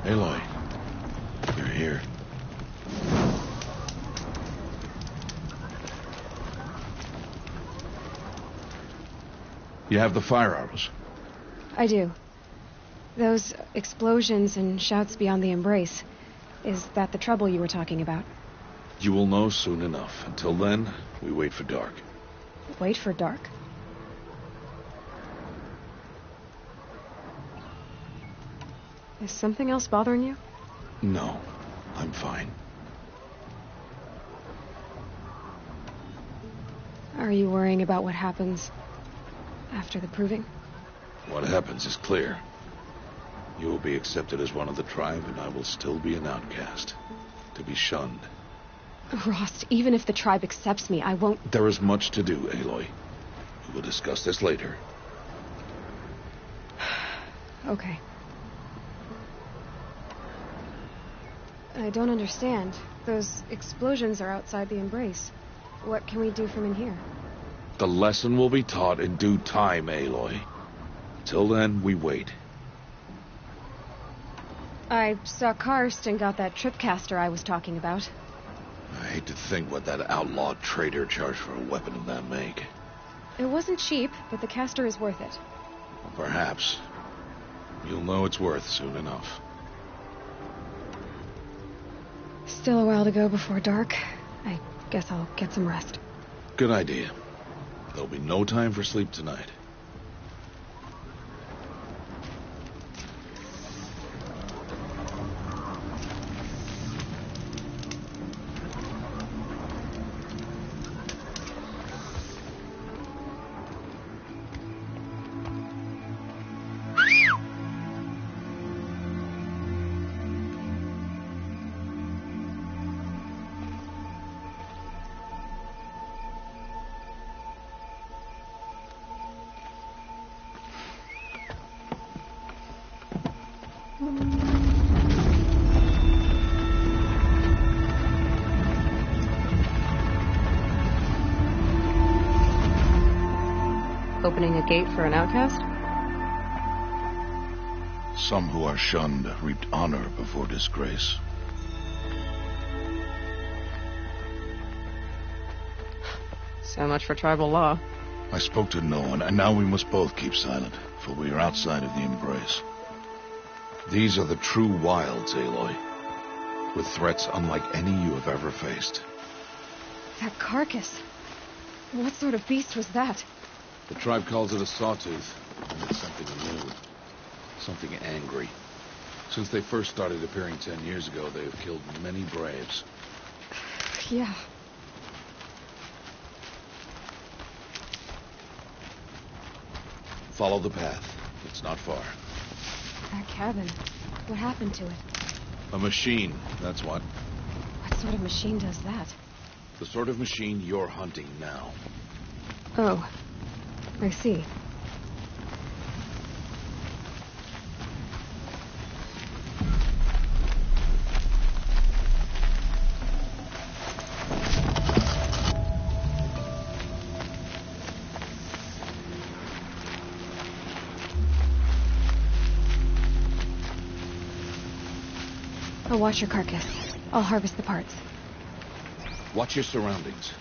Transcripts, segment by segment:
Aloy, you're here. You have the fire arrows? I do. Those explosions and shouts beyond the embrace. Is that the trouble you were talking about? You will know soon enough. Until then, we wait for dark. Wait for dark? Is something else bothering you? No, I'm fine. Are you worrying about what happens after the proving? What happens is clear. You will be accepted as one of the tribe, and I will still be an outcast. To be shunned. Rost, even if the tribe accepts me, I won't... There is much to do, Aloy. We will discuss this later. Okay. I don't understand. Those explosions are outside the embrace. What can we do from in here? The lesson will be taught in due time, Aloy. Till then, we wait. I saw Karst and got that tripcaster I was talking about. I hate to think what that outlawed trader charged for a weapon of that make. It wasn't cheap, but the caster is worth it. Perhaps. You'll know it's worth soon enough. Still a while to go before dark. I guess I'll get some rest. Good idea. There'll be no time for sleep tonight. Opening a gate for an outcast? Some who are shunned reaped honor before disgrace. So much for tribal law. I spoke to no one, and now we must both keep silent, for we are outside of the embrace. These are the true wilds, Aloy, with threats unlike any you have ever faced. That carcass. What sort of beast was that? The tribe calls it a sawtooth, and it's something new, something angry. Since they first started appearing 10 years ago, they have killed many braves. Yeah. Follow the path. It's not far. That cabin. What happened to it? A machine, that's what. What sort of machine does that? The sort of machine you're hunting now. Oh. I see. I'll watch your carcass. I'll harvest the parts. Watch your surroundings.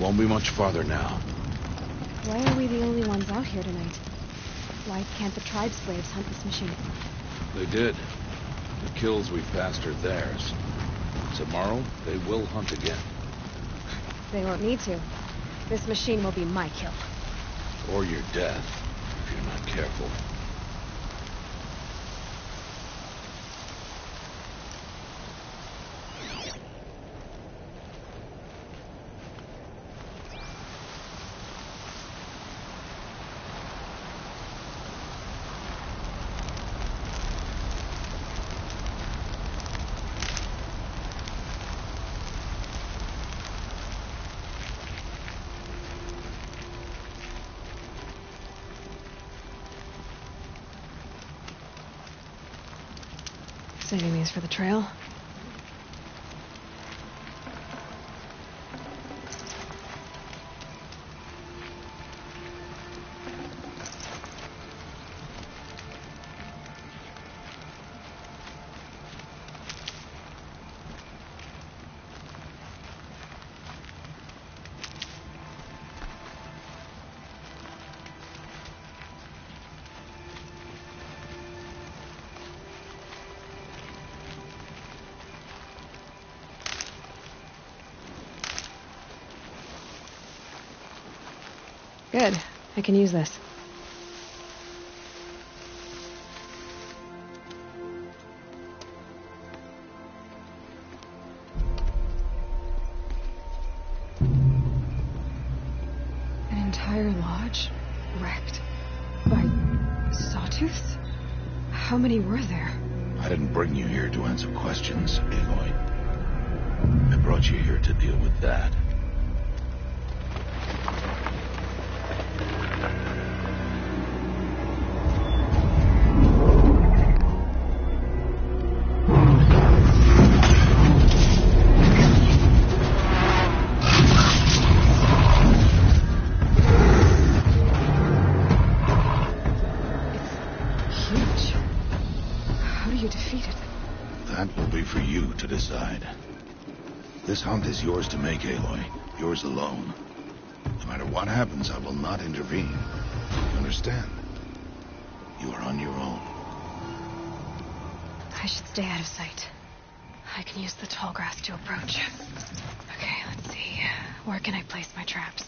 Won't be much farther now. Why are we the only ones out here tonight? Why can't the tribe slaves hunt this machine? They did. The kills we passed are theirs. Tomorrow, they will hunt again. They won't need to. This machine will be my kill. Or your death, if you're not careful. Saving these for the trail. Good. I can use this. An entire lodge wrecked by sawtooths? How many were there? I didn't bring you here to answer questions, Aloy. I brought you here to deal with that. That will be for you to decide. This hunt is yours to make, Aloy. Yours alone. No matter what happens, I will not intervene. You understand? You are on your own. I should stay out of sight. I can use the tall grass to approach. Okay, let's see. Where can I place my traps?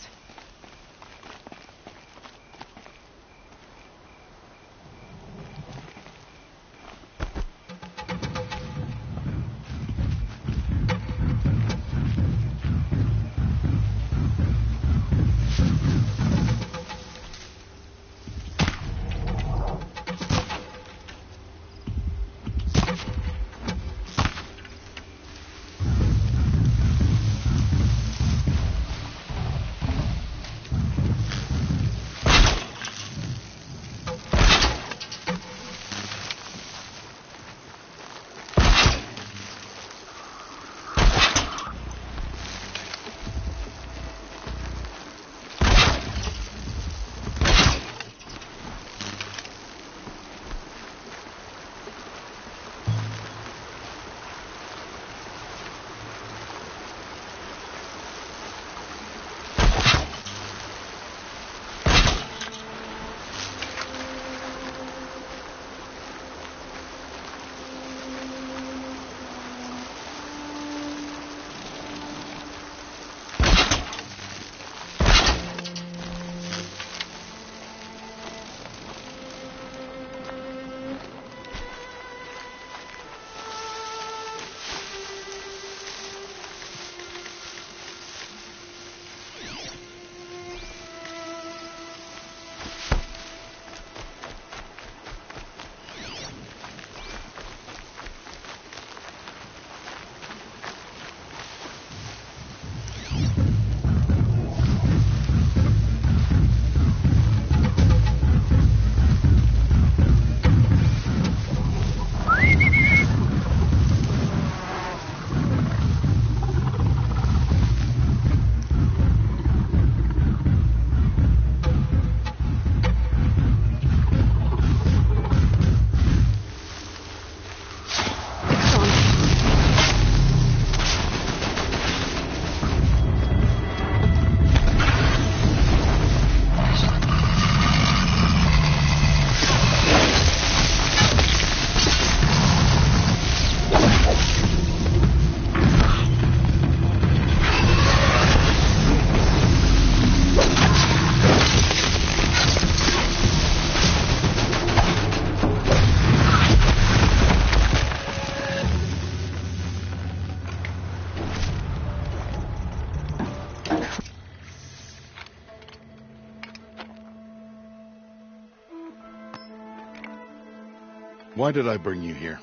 Why did I bring you here?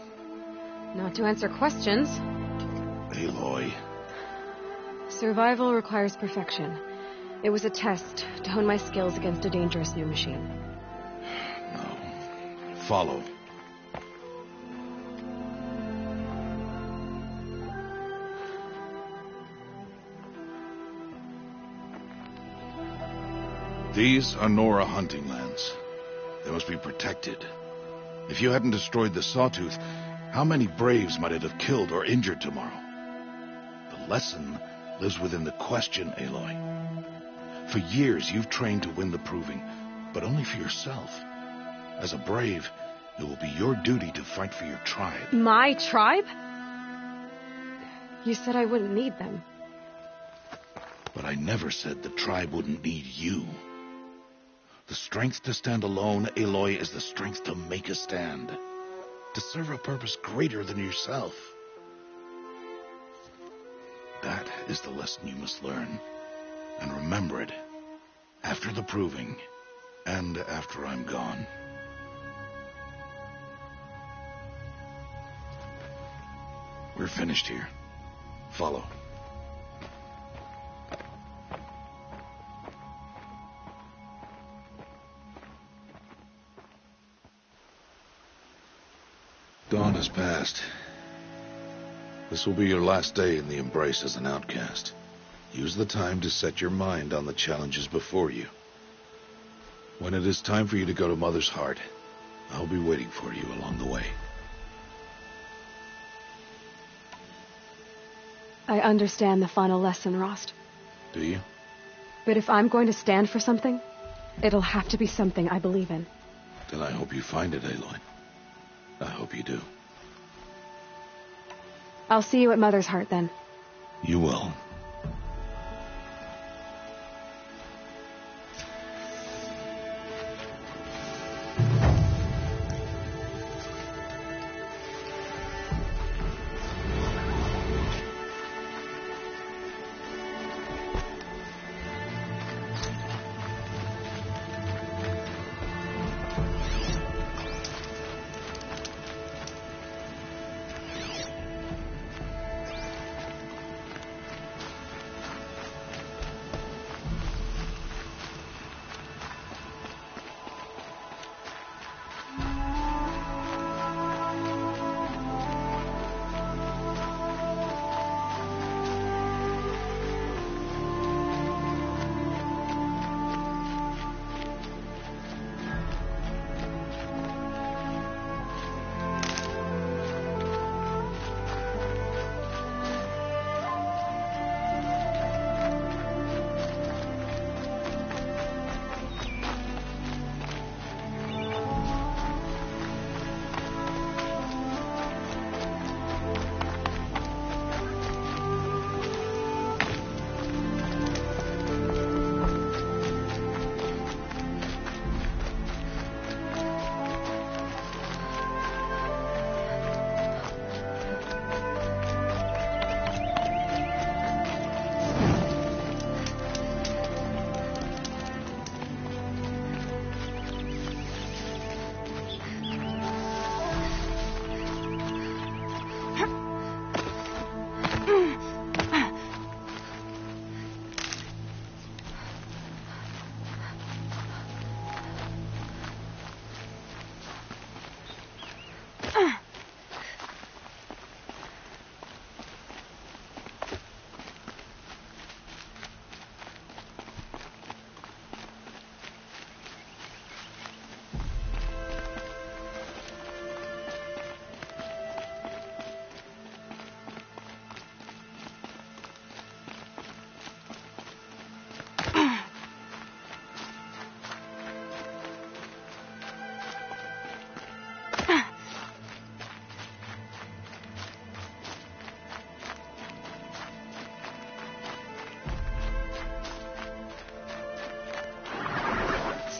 Not to answer questions. Aloy. Survival requires perfection. It was a test to hone my skills against a dangerous new machine. No. Follow. These are Nora hunting lands. They must be protected. If you hadn't destroyed the Sawtooth, how many Braves might it have killed or injured tomorrow? The lesson lives within the question, Aloy. For years, you've trained to win the Proving, but only for yourself. As a Brave, it will be your duty to fight for your tribe. My tribe? You said I wouldn't need them. But I never said the tribe wouldn't need you. The strength to stand alone, Aloy, is the strength to make a stand. To serve a purpose greater than yourself. That is the lesson you must learn. And remember it. After the Proving. And after I'm gone. We're finished here. Follow. Dawn has passed. This will be your last day in the Embrace as an outcast. Use the time to set your mind on the challenges before you. When it is time for you to go to Mother's Heart, I'll be waiting for you along the way. I understand the final lesson, Rost. Do you? But if I'm going to stand for something, it'll have to be something I believe in. Then I hope you find it, Aloy. I hope you do. I'll see you at Mother's Heart, then. You will.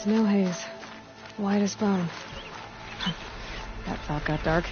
Snow haze. White as bone. That thought got dark.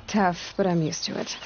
Tough, but I'm used to it.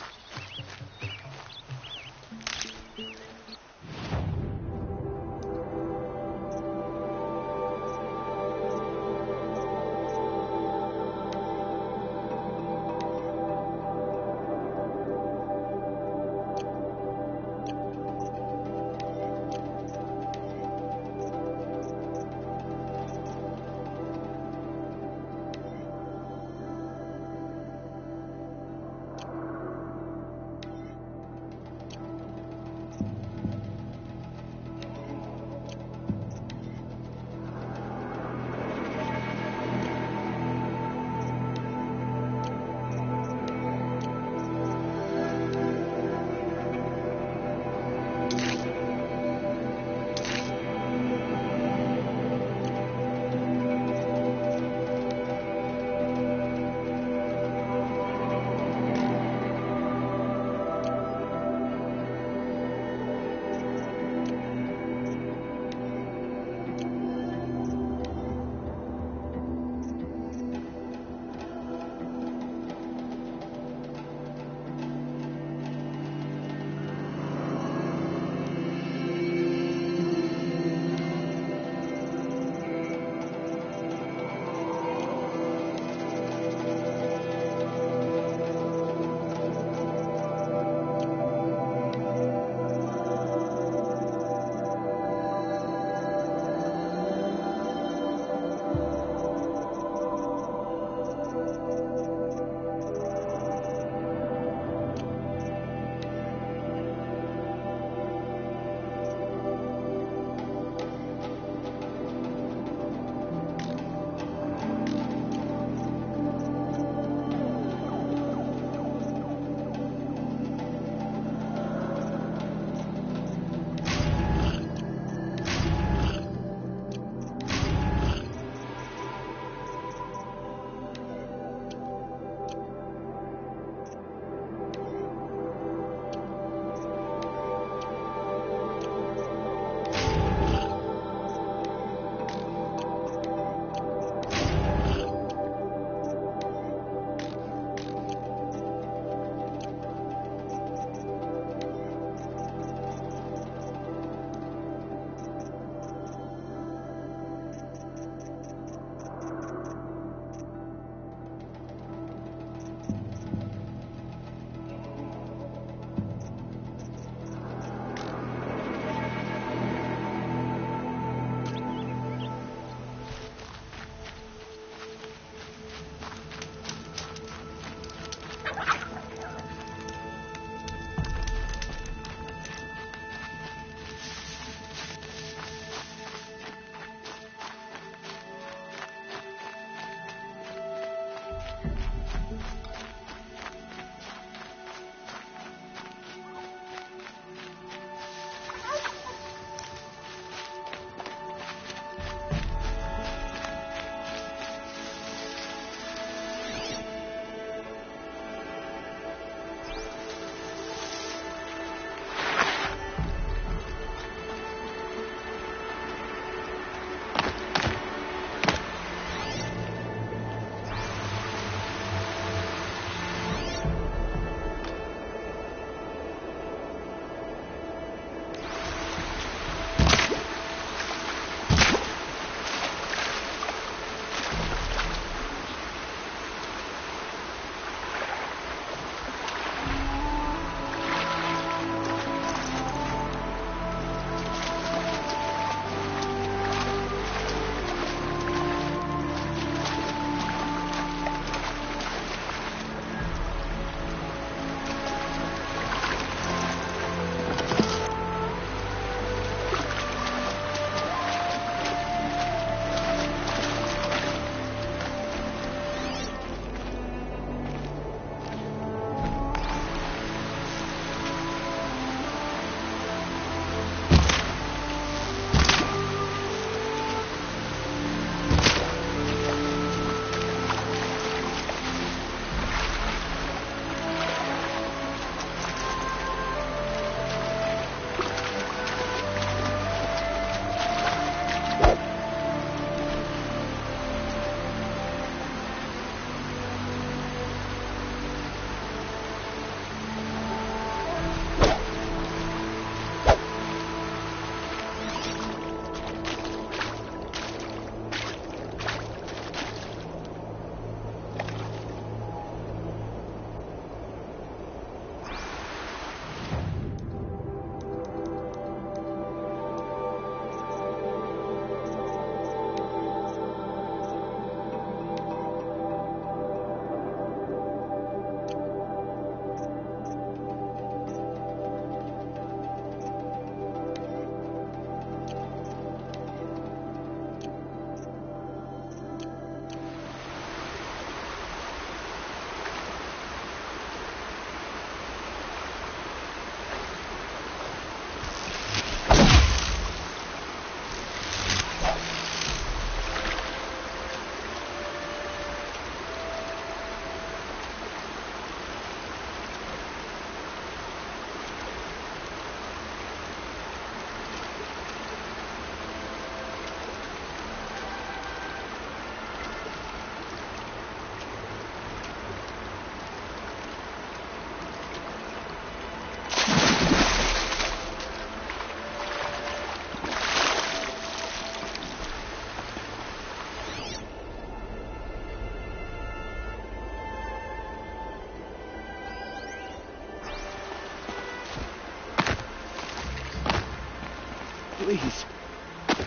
Please.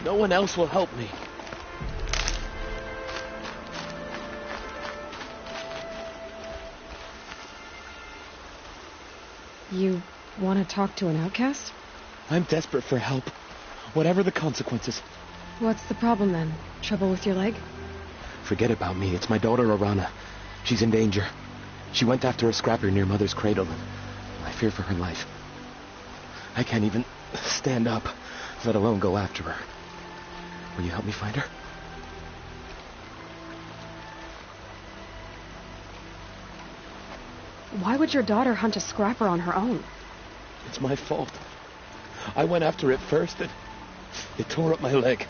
No one else will help me. You want to talk to an outcast? I'm desperate for help. Whatever the consequences. What's the problem then? Trouble with your leg? Forget about me. It's my daughter, Arana. She's in danger. She went after a scrapper near Mother's cradle. I fear for her life. I can't even stand up, let alone go after her. Will you help me find her? Why would your daughter hunt a scrapper on her own? It's my fault. I went after it first, and it tore up my leg.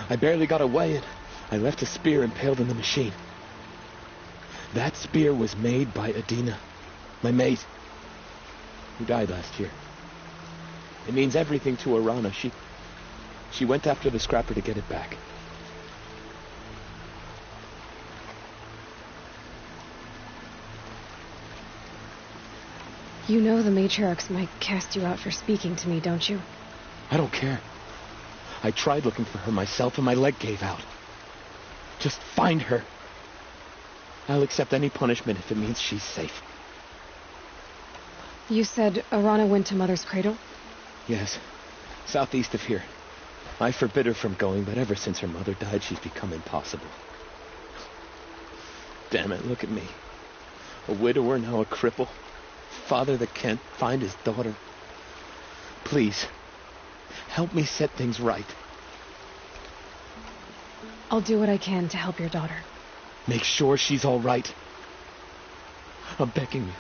I barely got away, and I left a spear impaled in the machine. That spear was made by Adina, my mate, who died last year. It means everything to Arana. She went after the scrapper to get it back. You know the matriarchs might cast you out for speaking to me, don't you? I don't care. I tried looking for her myself, and my leg gave out. Just find her. I'll accept any punishment if it means she's safe. You said Arana went to Mother's cradle? Yes, southeast of here. I forbid her from going, but ever since her mother died, she's become impossible. Damn it, look at me. A widower, now a cripple. Father that can't find his daughter. Please, help me set things right. I'll do what I can to help your daughter. Make sure she's all right. I'm begging you.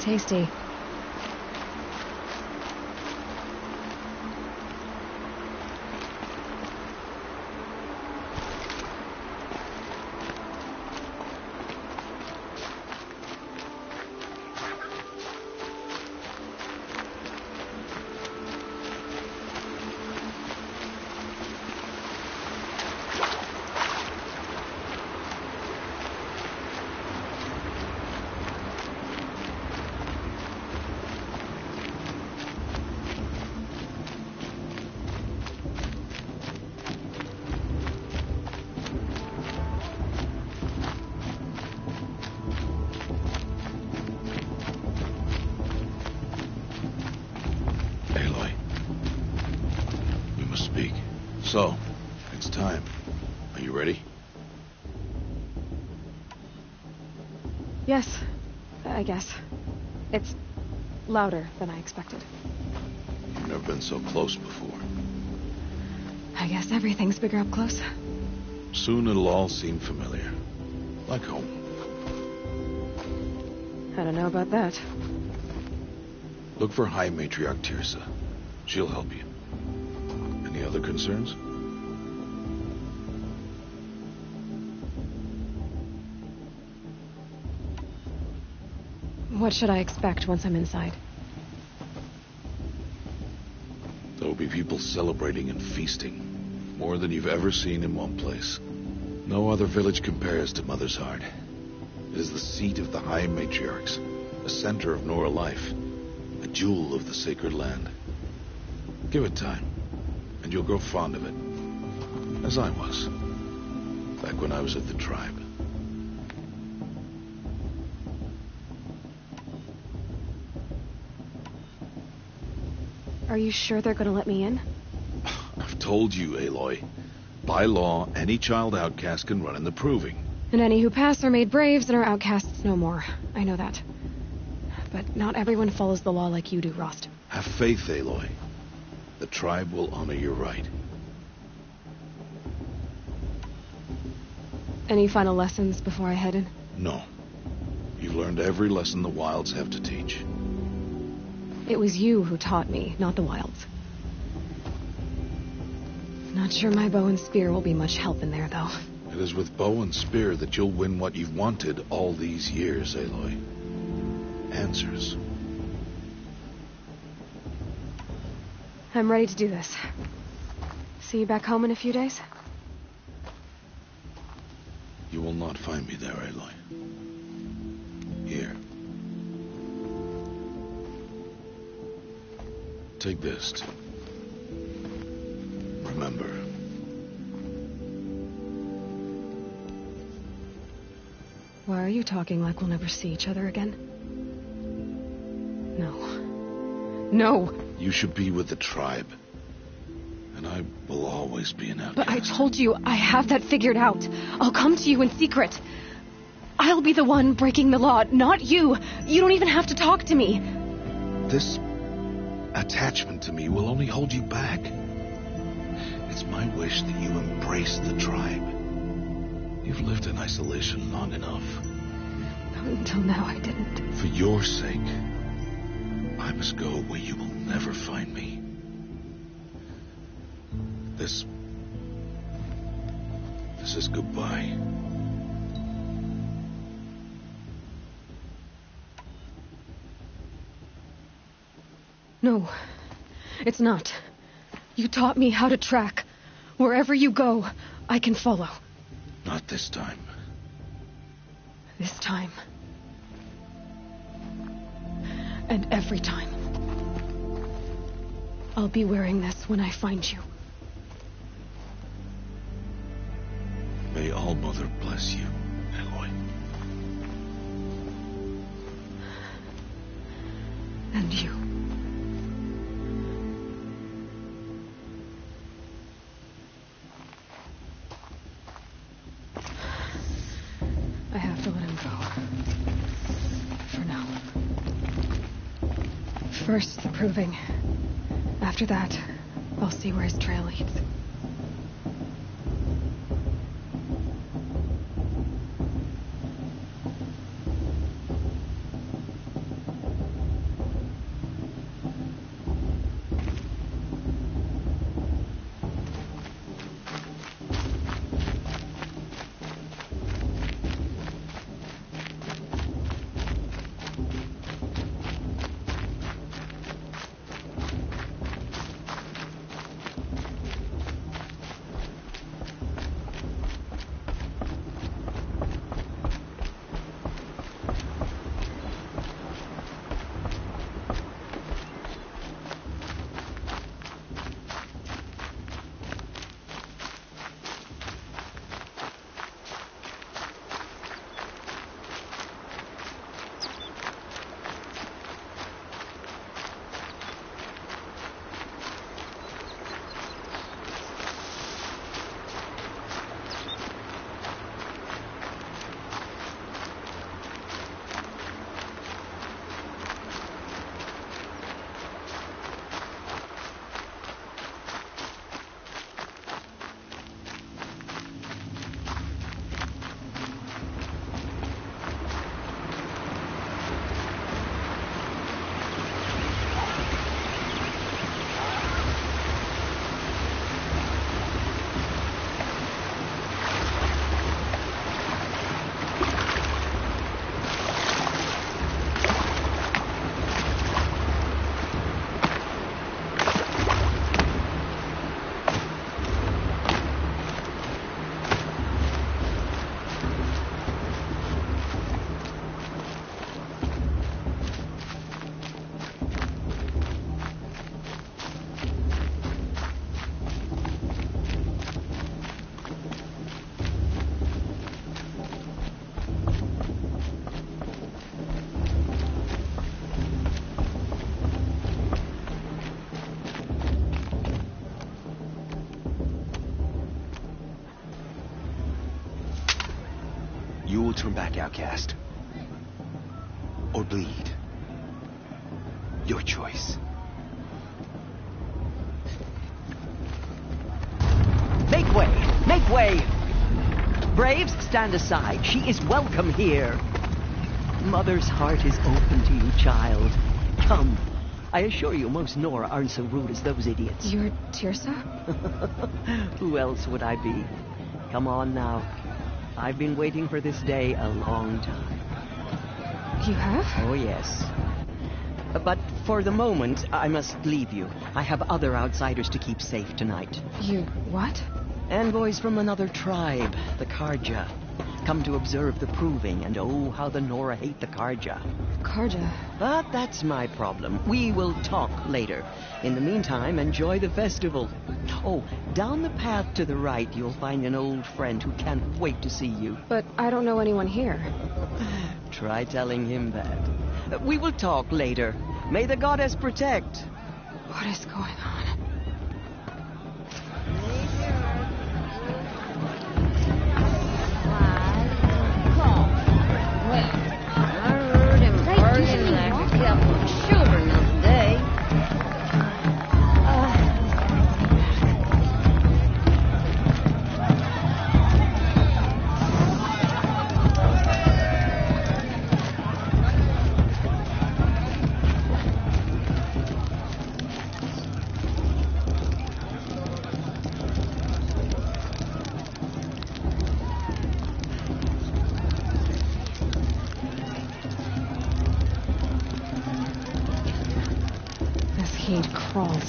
Tasty. So, it's time. Are you ready? Yes, I guess. It's louder than I expected. You've never been so close before. I guess everything's bigger up close. Soon it'll all seem familiar. Like home. I don't know about that. Look for High Matriarch Tirsa. She'll help you. Any other concerns? What should I expect once I'm inside? There will be people celebrating and feasting. More than you've ever seen in one place. No other village compares to Mother's Heart. It is the seat of the High Matriarchs, a center of Nora life, a jewel of the sacred land. Give it time, and you'll grow fond of it. As I was, back when I was at the tribe. Are you sure they're gonna let me in? I've told you, Aloy. By law, any child outcast can run in the Proving. And any who pass are made braves and are outcasts no more. I know that. But not everyone follows the law like you do, Rost. Have faith, Aloy. The tribe will honor your right. Any final lessons before I head in? No. You've learned every lesson the Wilds have to teach. It was you who taught me, not the Wilds. Not sure my bow and spear will be much help in there, though. It is with bow and spear that you'll win what you've wanted all these years, Aloy. Answers. I'm ready to do this. See you back home in a few days? You will not find me there, Aloy. Here. Take this. Remember. Why are you talking like we'll never see each other again? No. No! You should be with the tribe. And I will always be an outcast. But I told you, I have that figured out. I'll come to you in secret. I'll be the one breaking the law, not you. You don't even have to talk to me. This attachment to me will only hold you back. It's my wish that you embrace the tribe. You've lived in isolation long enough. Until now, I didn't. For your sake, I must go where you will never find me. This is goodbye. No, it's not. You taught me how to track. Wherever you go, I can follow. Not this time. This time. And every time. I'll be wearing this when I find you. May All-Mother bless you, Aloy. And you. I have to let him go. For now. First, the Proving. After that, I'll see where his trail leads. You will turn back, outcast. Or bleed. Your choice. Make way! Make way! Braves, stand aside. She is welcome here. Mother's heart is open to you, child. Come. I assure you, most Nora aren't so rude as those idiots. You're Tirsa? Who else would I be? Come on now. I've been waiting for this day a long time. You have? Oh, yes. But for the moment, I must leave you. I have other outsiders to keep safe tonight. You what? Envoys from another tribe, the Karja. Come to observe the proving, and oh, how the Nora hate the Karja. Karja. But that's my problem. We will talk later. In the meantime, enjoy the festival. Oh, down the path to the right, you'll find an old friend who can't wait to see you. But I don't know anyone here. Try telling him that. We will talk later. May the goddess protect. What is going on? Crawls.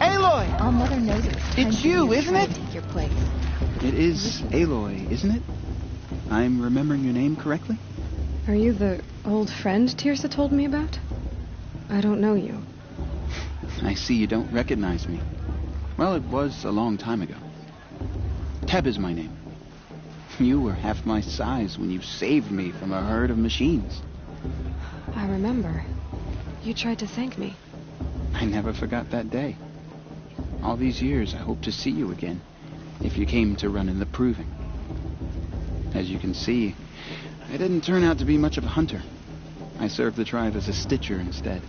Aloy! Our mother knows It's you, isn't it? Take your place. It is Aloy, isn't it? I'm remembering your name correctly? Are you the old friend Tirsa told me about? I don't know you. I see you don't recognize me. Well, it was a long time ago. Teb is my name. You were half my size when you saved me from a herd of machines. I remember. You tried to thank me. I never forgot that day. All these years, I hope to see you again, if you came to run in the proving. As you can see, I didn't turn out to be much of a hunter. I served the tribe as a stitcher instead,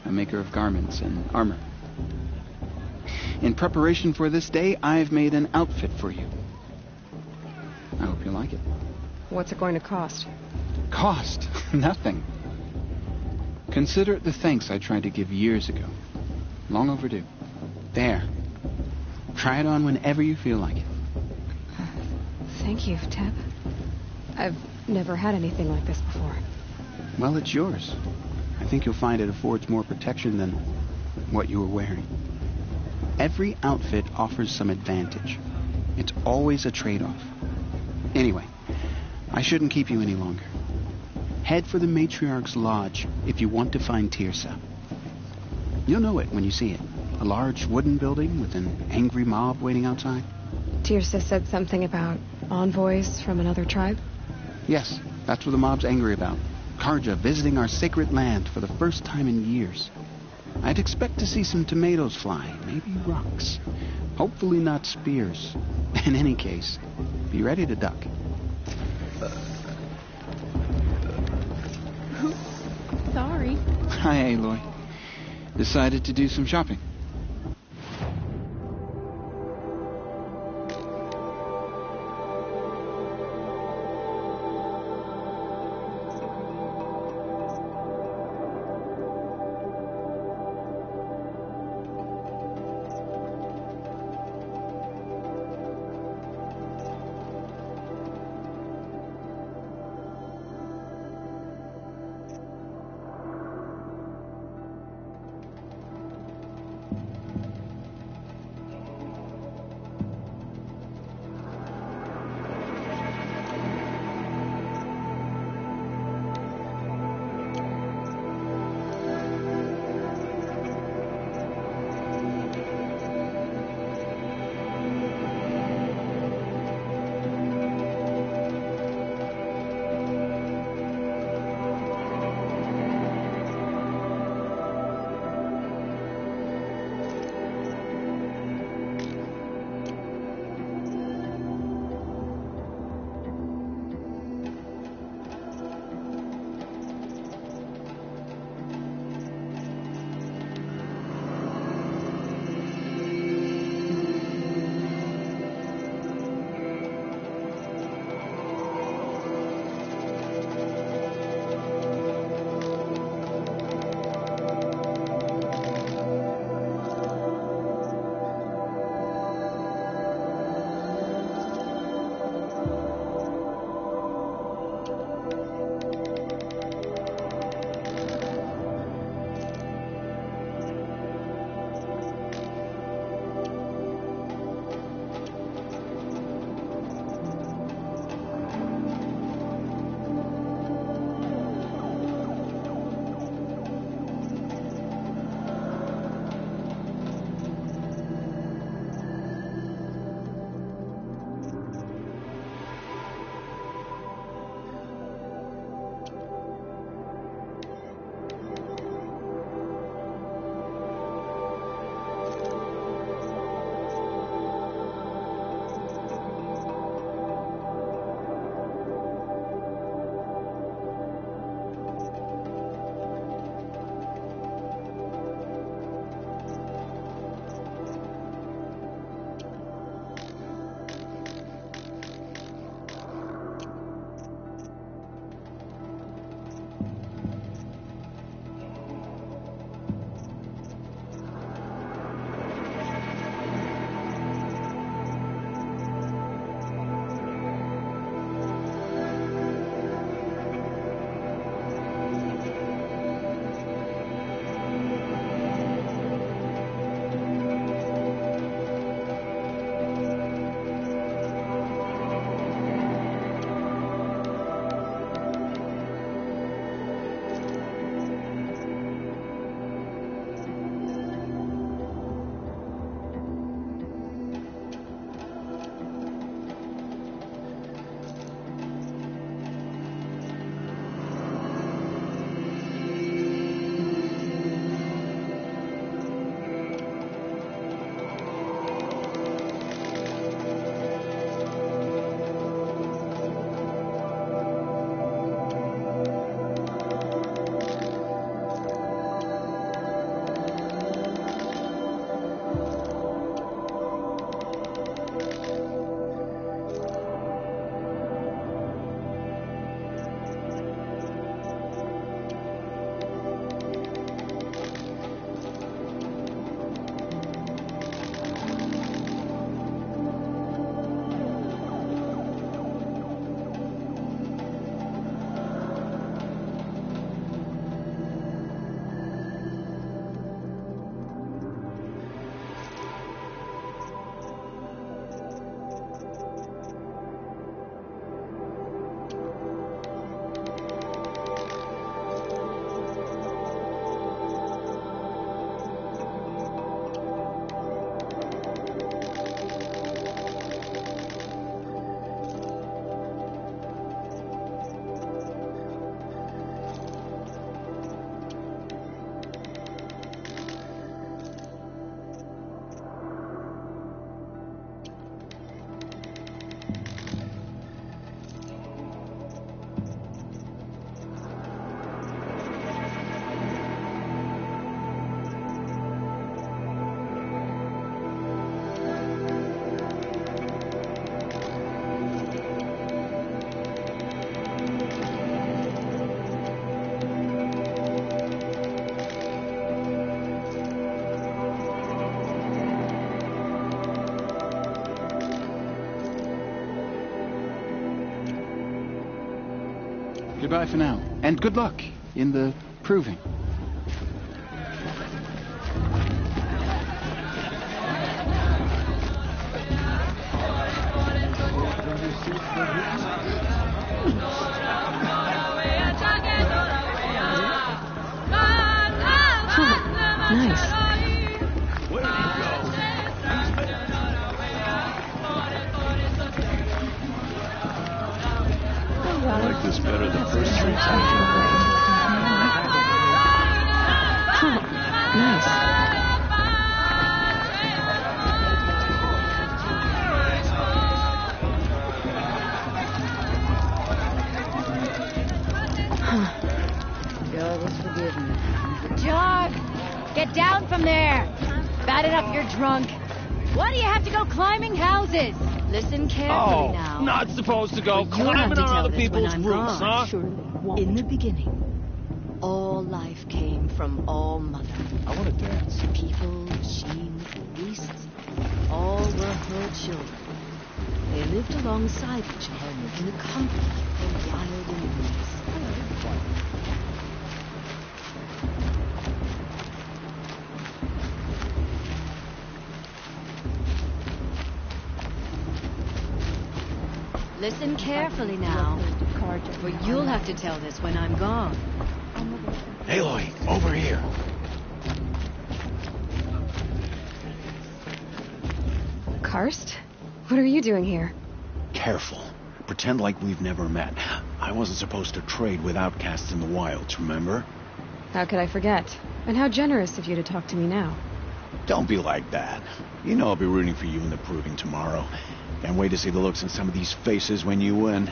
a maker of garments and armor. In preparation for this day, I've made an outfit for you. I hope you like it. What's it going to cost? Cost? Nothing. Consider it the thanks I tried to give years ago. Long overdue. There. Try it on whenever you feel like it. Thank you, Teb. I've never had anything like this before. Well, it's yours. I think you'll find it affords more protection than what you were wearing. Every outfit offers some advantage. It's always a trade-off. Anyway, I shouldn't keep you any longer. Head for the Matriarch's Lodge if you want to find Tirsa. You'll know it when you see it. A large wooden building with an angry mob waiting outside. Tirsa said something about envoys from another tribe? Yes, that's what the mob's angry about. Karja visiting our sacred land for the first time in years. I'd expect to see some tomatoes fly, maybe rocks. Hopefully not spears. In any case, be ready to duck. Sorry. Hi, Aloy. Decided to do some shopping. Goodbye for now. And good luck in the proving. Nice. Where'd he go? I like this better the first 3 times. Nice. God has forgiven me. John! Get down from there! Bad enough you're drunk. Why do you have to go climbing houses? Listen carefully now. Not supposed to go You'll have climbing to on tell other this when people's I'm roofs, gone. huh? In the beginning, all life came from All Mother. I want to dance. People, machines, beasts, all were her children. They lived alongside each other in the comfort of their wild embrace. Listen carefully now, for you'll have to tell this when I'm gone. Aloy, over here. Karst? What are you doing here? Careful. Pretend like we've never met. I wasn't supposed to trade with outcasts in the wilds, remember? How could I forget? And how generous of you to talk to me now. Don't be like that. You know I'll be rooting for you in the proving tomorrow. Can't wait to see the looks on some of these faces when you win.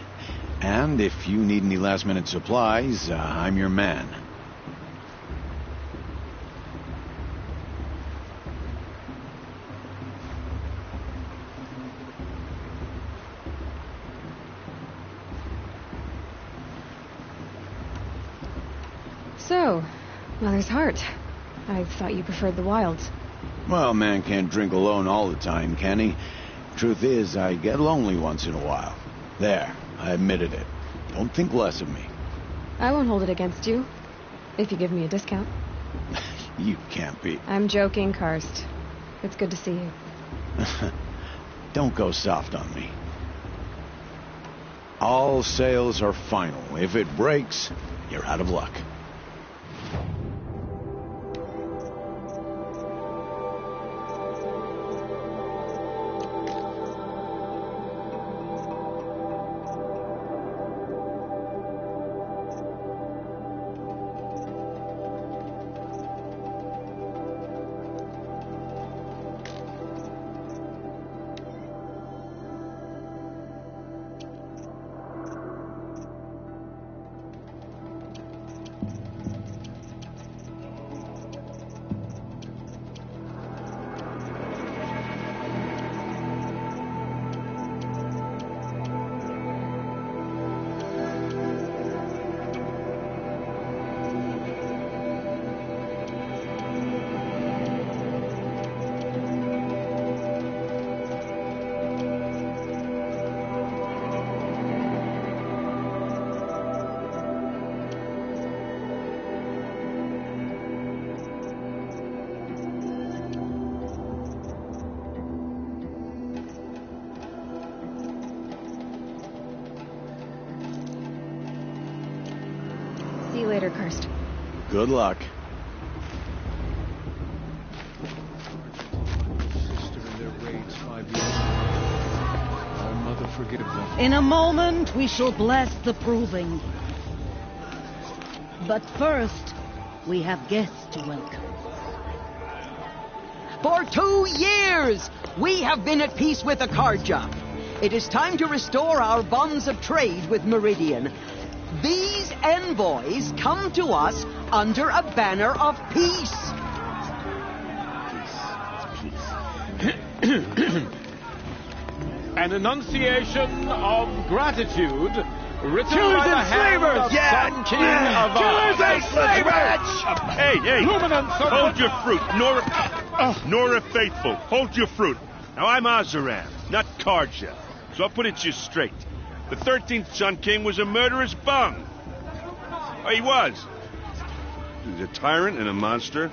And if you need any last-minute supplies, I'm your man. So, Mother's Heart. I thought you preferred the wilds. Well, man can't drink alone all the time, can he? Truth is, I get lonely once in a while. There, I admitted it. Don't think less of me. I won't hold it against you. If you give me a discount. You can't be. I'm joking, Karst. It's good to see you. Don't go soft on me. All sales are final. If it breaks, you're out of luck. See you later, Karst. Good luck. Sister in their raids 5 years ago. Our mother forgive them. In a moment, we shall bless the proving. But first, we have guests to welcome. For 2 years, we have been at peace with Akarja. It is time to restore our bonds of trade with Meridian. These envoys come to us under a banner of peace. An enunciation of gratitude written Killers by the and hand slavers! of Yeah! Sun King of Killers and slavers! Hey, Luminance of hold the- your fruit. Nora Faithful, hold your fruit. Now, I'm Azaram, not Karja, so I'll put it just straight. The 13th Sun King was a murderous bum. Oh, he was. He was a tyrant and a monster.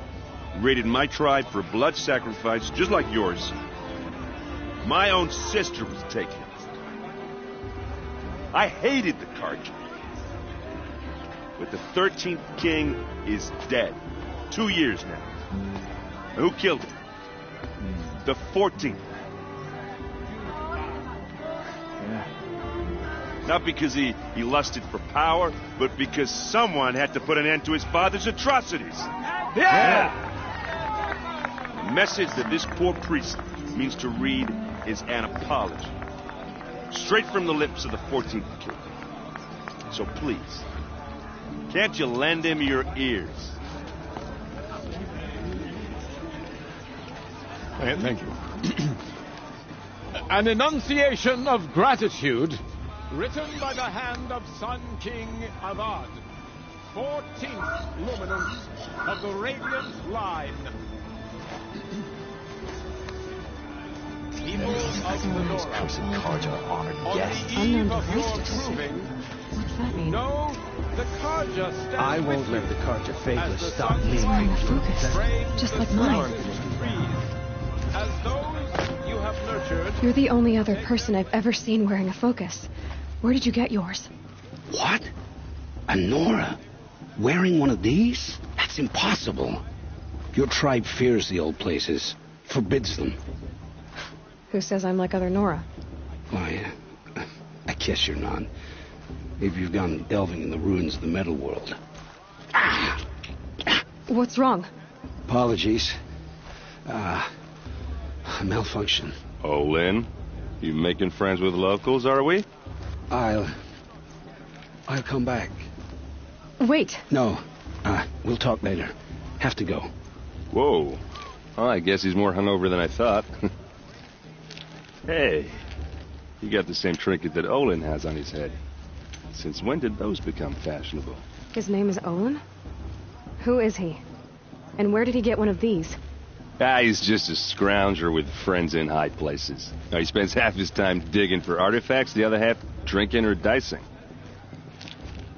He raided my tribe for blood sacrifice, just like yours. My own sister was taken. I hated the Carja. But the 13th king is dead. 2 years now. And who killed him? The 14th. Not because he lusted for power, but because someone had to put an end to his father's atrocities. Yeah! The message that this poor priest means to read is an apology. Straight from the lips of the 14th king. So please, can't you lend him your ears? Thank you. An enunciation of gratitude written by the hand of Sun King Avad, 14th luminance of the Radiant Line. People of the Nora, Cursed Carja are honored guests. on the eve Unknown of device your to destroy. proving, What's that mean? know the Carja stands I won't with let you the Carja as faithless the stop Sun me. He's wearing a King focus, frames just the like mine. trees. As those you have nurtured, You're the only other person I've ever seen wearing a focus. Where did you get yours? What? A Nora? Wearing one of these? That's impossible. Your tribe fears the old places, forbids them. Who says I'm like other Nora? Why, I guess you're not. Maybe you've gone delving in the ruins of the metal world. What's wrong? Apologies. A malfunction. Oh, Lynn, you making friends with locals, are we? I'll come back. Wait. No, we'll talk later. Have to go. Whoa. Oh, I guess he's more hungover than I thought. Hey, you got the same trinket that Olin has on his head. Since when did those become fashionable? His name is Olin? Who is he? And where did he get one of these? He's just a scrounger with friends in high places. Now, he spends half his time digging for artifacts, the other half drinking or dicing.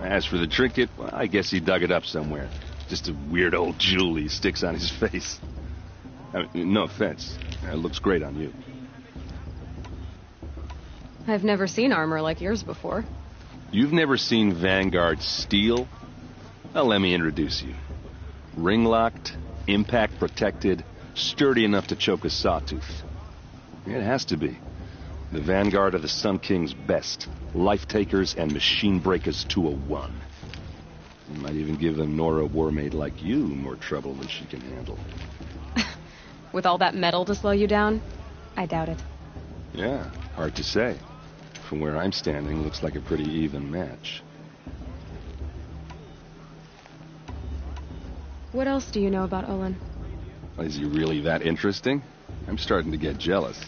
As for the trinket, well, I guess he dug it up somewhere. Just a weird old jewel he sticks on his face. I mean, no offense. It looks great on you. I've never seen armor like yours before. You've never seen Vanguard steel? Well, let me introduce you. Ring-locked, impact-protected, sturdy enough to choke a sawtooth. It has to be. The Vanguard of the Sun King's best. Life-takers and machine-breakers to a one. You might even give a Nora warmaid like you more trouble than she can handle. With all that metal to slow you down? I doubt it. Yeah, hard to say. From where I'm standing, looks like a pretty even match. What else do you know about Olin? Is he really that interesting? I'm starting to get jealous.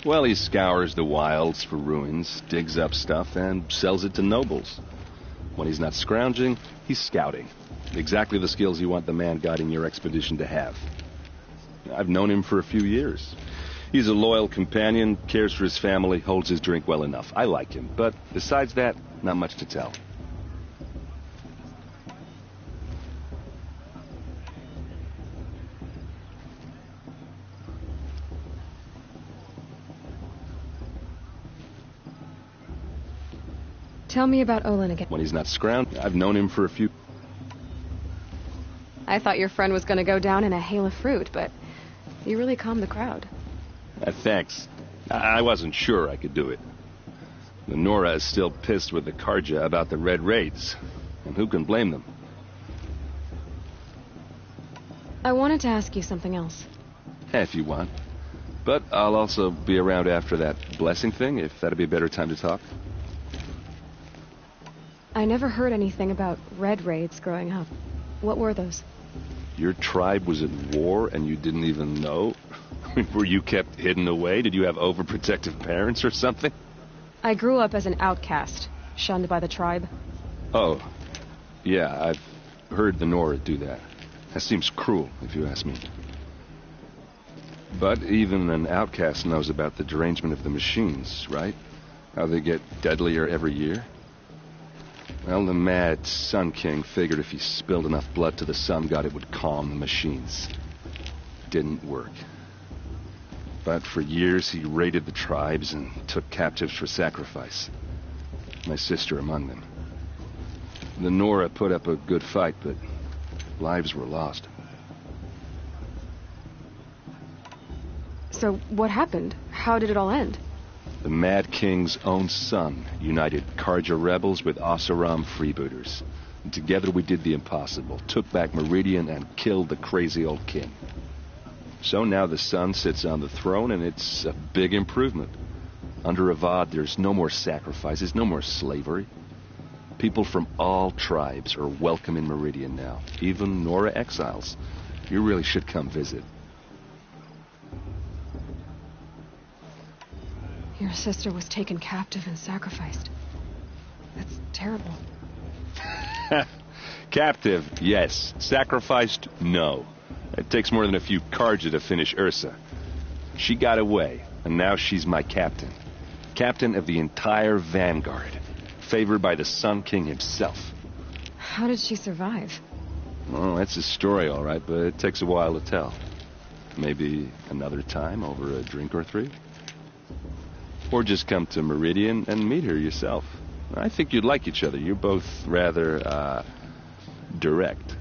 Well, he scours the wilds for ruins, digs up stuff, and sells it to nobles. When he's not scrounging, he's scouting. Exactly the skills you want the man guiding your expedition to have. I've known him for a few years. He's a loyal companion, cares for his family, holds his drink well enough. I like him, but besides that, not much to tell. Tell me about Olin again. When he's not scrounging, I've known him for a few... I thought your friend was going to go down in a hail of fruit, but you really calmed the crowd. Thanks. I wasn't sure I could do it. The Nora is still pissed with the Carja about the Red Raids. And who can blame them? I wanted to ask you something else. If you want. But I'll also be around after that blessing thing, if that'd be a better time to talk. I never heard anything about Red Raids growing up. What were those? Your tribe was at war and you didn't even know? Were you kept hidden away? Did you have overprotective parents or something? I grew up as an outcast, shunned by the tribe. Oh, yeah, I've heard the Nora do that. That seems cruel, if you ask me. But even an outcast knows about the derangement of the machines, right? How they get deadlier every year. Well, the mad Sun King figured if he spilled enough blood to the sun god, it would calm the machines. Didn't work. But for years, he raided the tribes and took captives for sacrifice. My sister among them. The Nora put up a good fight, but lives were lost. So what happened? How did it all end? The Mad King's own son united Karja rebels with Oseram freebooters. And together we did the impossible, took back Meridian and killed the crazy old king. So now the son sits on the throne, and it's a big improvement. Under Avad, there's no more sacrifices, no more slavery. People from all tribes are welcome in Meridian now, even Nora exiles. You really should come visit. Your sister was taken captive and sacrificed. That's terrible. Captive, yes. Sacrificed, no. It takes more than a few Karja to finish Ursa. She got away, and now she's my captain. Captain of the entire Vanguard. Favored by the Sun King himself. How did she survive? Well, that's a story, all right, but it takes a while to tell. Maybe another time over a drink or three? Or just come to Meridian and meet her yourself. I think you'd like each other. You're both rather, direct.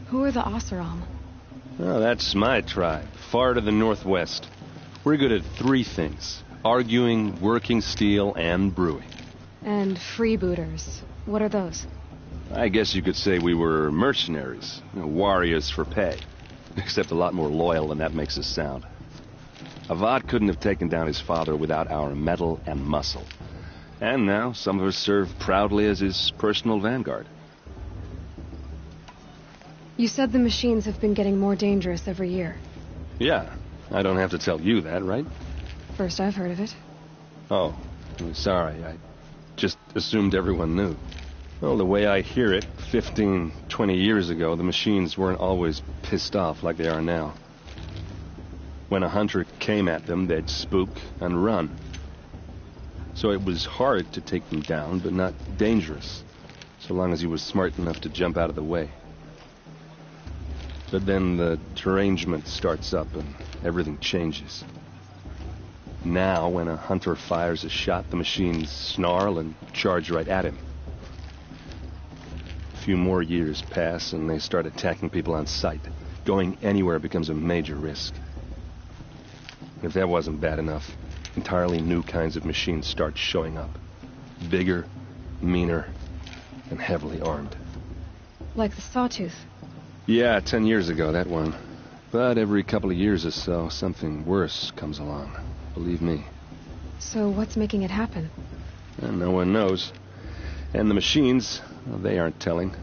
Who are the Oseram? Oh, that's my tribe, far to the northwest. We're good at three things: arguing, working steel, and brewing. And freebooters. What are those? I guess you could say we were mercenaries, warriors for pay. Except a lot more loyal than that makes us sound. Avad couldn't have taken down his father without our metal and muscle. And now some of us serve proudly as his personal vanguard. You said the machines have been getting more dangerous every year. Yeah, I don't have to tell you that, right? First I've heard of it. Oh, I'm sorry. I just assumed everyone knew. Well, the way I hear it, 15, 20 years ago, the machines weren't always pissed off like they are now. When a hunter came at them, they'd spook and run. So it was hard to take them down, but not dangerous, so long as he was smart enough to jump out of the way. But then the derangement starts up and everything changes. Now, when a hunter fires a shot, the machines snarl and charge right at him. A few more years pass and they start attacking people on sight. Going anywhere becomes a major risk. If that wasn't bad enough, entirely new kinds of machines start showing up. Bigger, meaner, and heavily armed. Like the Sawtooth. Yeah, 10 years ago, that one. But every couple of years or so, something worse comes along. Believe me. So what's making it happen? And no one knows. And the machines, well, they aren't telling.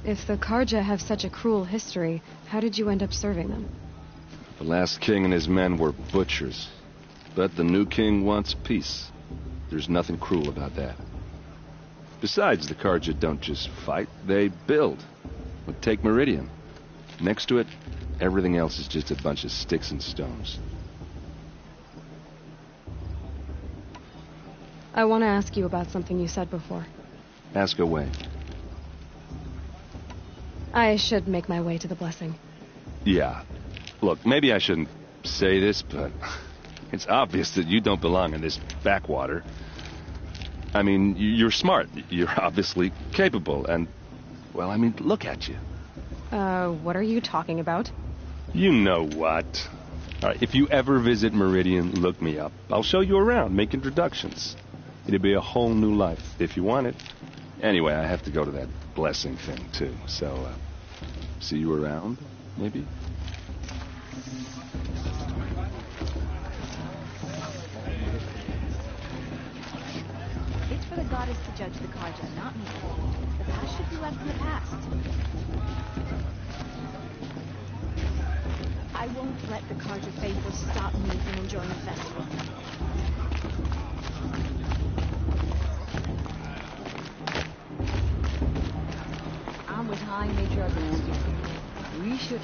If the Karja have such a cruel history, how did you end up serving them? The last king and his men were butchers. But the new king wants peace. There's nothing cruel about that. Besides, the Karja don't just fight, they build. But take Meridian. Next to it, everything else is just a bunch of sticks and stones. I want to ask you about something you said before. Ask away. I should make my way to the blessing. Yeah. Look, maybe I shouldn't say this, but it's obvious that you don't belong in this backwater. I mean, you're smart. You're obviously capable, and, well, I mean, look at you. What are you talking about? You know what. All right, if you ever visit Meridian, look me up. I'll show you around, make introductions. It'll be a whole new life, if you want it. Anyway, I have to go to that blessing thing, too. So, see you around, maybe? It's for the goddess to judge the Karja, not me. The past should be left in the past. I won't let let the Carter faithful stop me from enjoying the festival. I'm with High Matriarch Landry. We should...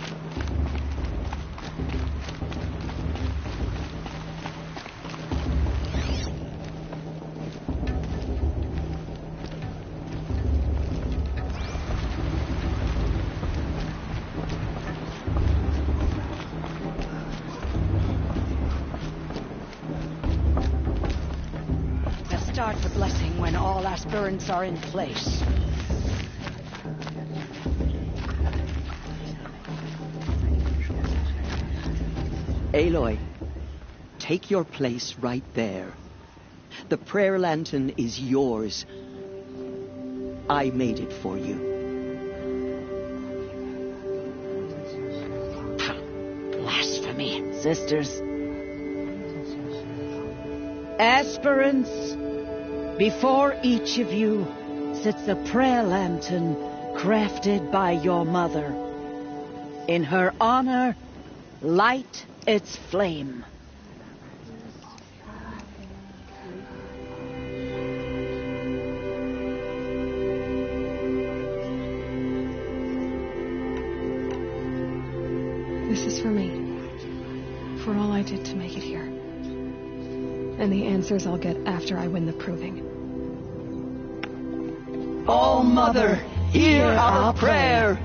Start the blessing when all aspirants are in place. Aloy, take your place right there. The prayer lantern is yours. I made it for you. Blasphemy, sisters. Aspirants, before each of you sits a prayer lantern crafted by your mother. In her honor, light its flame. This is for me. For all I did to make it here. And the answers I'll get after I win the proving. Oh, Mother, hear our prayer.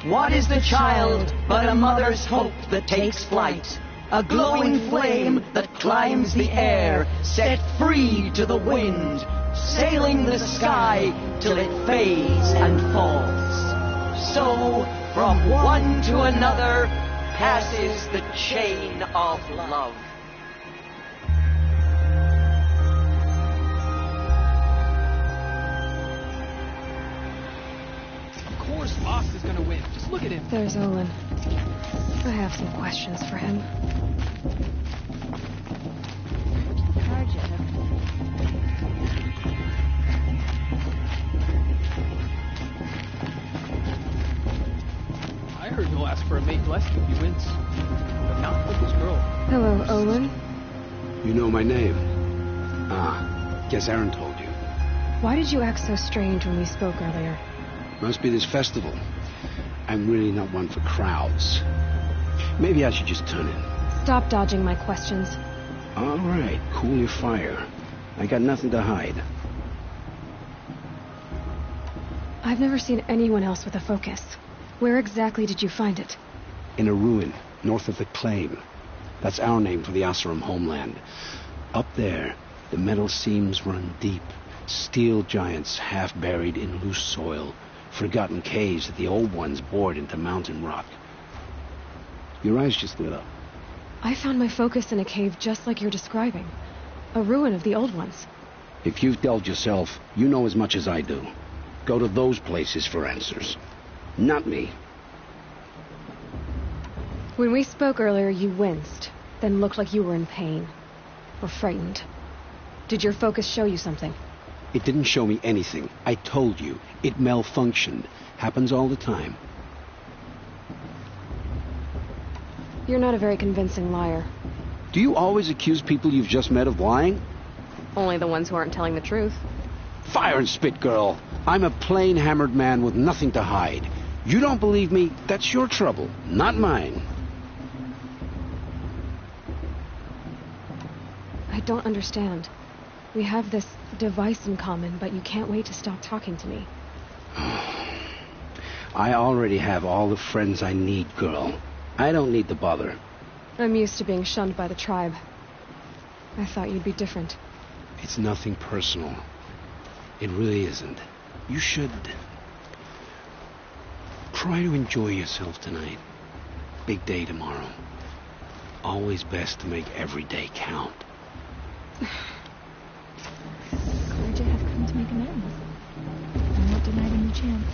What is the child but a mother's hope that takes flight? A glowing flame that climbs the air, set free to the wind, sailing the sky till it fades and falls. So, from one to another, passes the chain of love. Of course Voss is gonna win. Just look at him. There's Olin. I have some questions for him. I heard he'll ask for a mate blessing if he wins. But not with this girl. Hello, Olin. You know my name? Ah, guess Aaron told you. Why did you act so strange when we spoke earlier? Must be this festival. I'm really not one for crowds. Maybe I should just turn in. Stop dodging my questions. All right, cool your fire. I got nothing to hide. I've never seen anyone else with a focus. Where exactly did you find it? In a ruin, north of the Claim. That's our name for the Oseram homeland. Up there, the metal seams run deep. Steel giants half buried in loose soil. Forgotten caves that the old ones bored into mountain rock. Your eyes just lit up. I found my focus in a cave just like you're describing. A ruin of the old ones. If you've delved yourself, you know as much as I do. Go to those places for answers. Not me. When we spoke earlier, you winced, then looked like you were in pain. Or frightened. Did your focus show you something? It didn't show me anything. I told you. It malfunctioned. Happens all the time. You're not a very convincing liar. Do you always accuse people you've just met of lying? Only the ones who aren't telling the truth. Fire and spit, girl. I'm a plain hammered man with nothing to hide. You don't believe me, that's your trouble, not mine. I don't understand. We have this device in common, but you can't wait to stop talking to me. I already have all the friends I need, girl. I don't need the bother. I'm used to being shunned by the tribe. I thought you'd be different. It's nothing personal. It really isn't. You should try to enjoy yourself tonight. Big day tomorrow. Always best to make every day count. Clarja have come to make amends. I won't deny them the chance.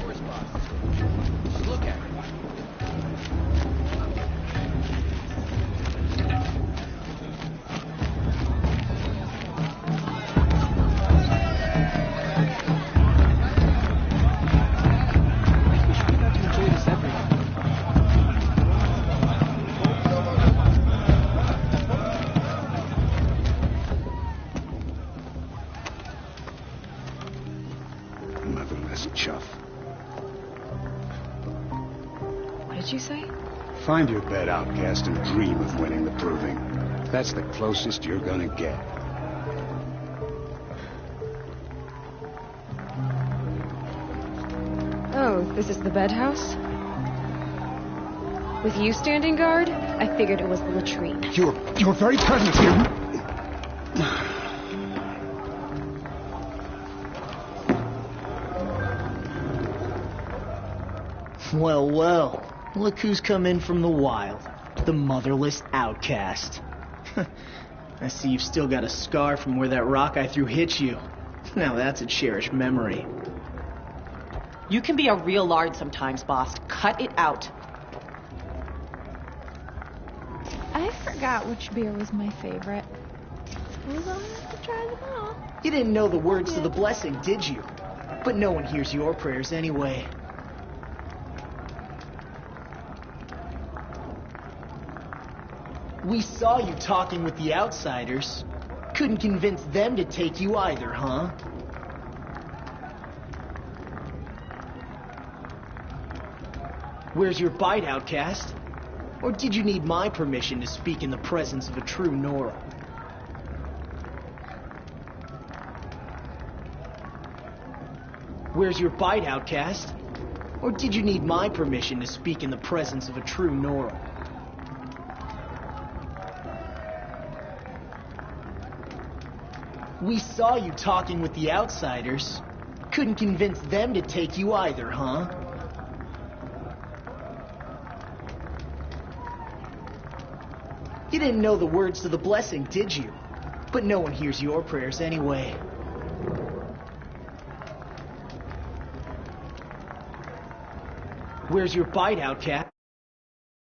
Where's Voss? Just look at her. this chuff. What did you say? Find your bed, outcast, and dream of winning the proving. That's the closest you're gonna get. Oh, this is the bed house? With you standing guard, I figured it was the latrine. Your very presence here... Well, well. Look who's come in from the wild. The motherless outcast. I see you've still got a scar from where that rock I threw hit you. Now that's a cherished memory. You can be a real lard sometimes, boss. Cut it out. I forgot which beer was my favorite. Suppose I'll have to try them all. You didn't know the words to the blessing, did you? But no one hears your prayers anyway. We saw you talking with the outsiders. Couldn't convince them to take you either, huh? Where's your bite, outcast? Or did you need my permission to speak in the presence of a true Nora? Where's your bite, outcast? Or did you need my permission to speak in the presence of a true Nora? We saw you talking with the outsiders. Couldn't convince them to take you either, huh? You didn't know the words to the blessing, did you? But no one hears your prayers anyway. Where's your bite, outcast?